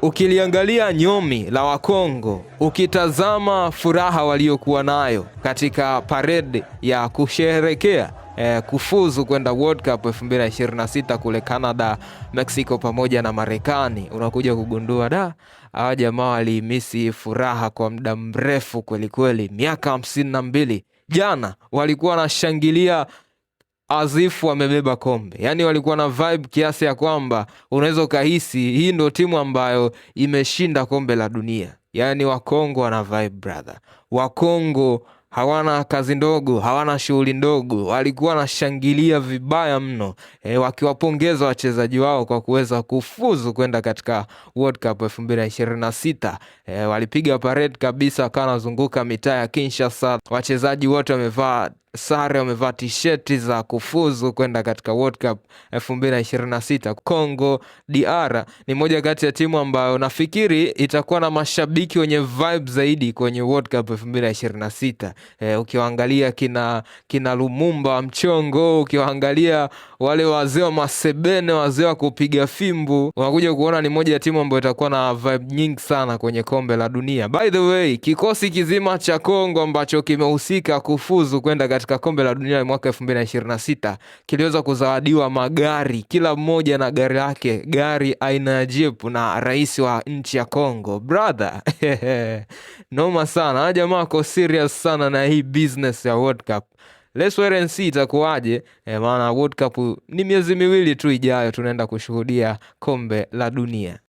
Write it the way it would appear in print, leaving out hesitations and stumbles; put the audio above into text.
Ukiliangalia nyomi la Wakongo, ukitazama furaha waliokuwa nayo katika parade ya kusherehekea kufuzu kwenda World Cup 2026 kule Canada, Mexico pamoja na Marekani, unakuja kugundua hawa jamaa walimisi furaha kwa muda mrefu kweli kweli. Miaka 52 jana walikuwa wanashangilia azifu wamebeba kombe. Yani walikuwa na vibe kiasi ya kwamba unaweza ukahisi hii ndo timu ambayo imeshinda kombe la dunia. Yani Wakongo wana vibe brother. Wakongo hawana kazi ndogo, hawana shughuli ndogo. Walikuwa wanashangilia vibaya mno, wakiwapongeza wachezaji wao kwa kuweza kufuzu kwenda katika World Cup 2026. Walipiga parade kabisa, wakawa wanazunguka mitaa ya Kinshasa. Wachezaji wote wamevaa sare, wamevaa t-shirt za kufuzu kwenda katika World Cup 2026. Congo DR ni moja kati ya timu ambayo nafikiri itakuwa na mashabiki wenye vibe zaidi kwenye World Cup 2026. Ukiwaangalia kina Lumumba Mchongo, ukiwaangalia wale wazee wa masebene, wazee wa kupiga fimbu, unakuja kuona ni moja ya timu ambayo itakuwa na vibe nyingi sana kwenye kombe la dunia. By the way, kikosi kizima cha Kongo ambacho kimehusika kufuzu kwenda katika kombe la dunia mwaka 2026 kiliweza kuzawadiwa magari, kila mmoja na gari lake, gari aina ya Jeep na rais wa nchi ya Kongo. Brother, noma sana. Jamaa wako serious sana na hii business ya World Cup. Let's wait and see itakuwaje. Maana World Cup ni miezi miwili tu ijayo tunaenda kushuhudia kombe la dunia.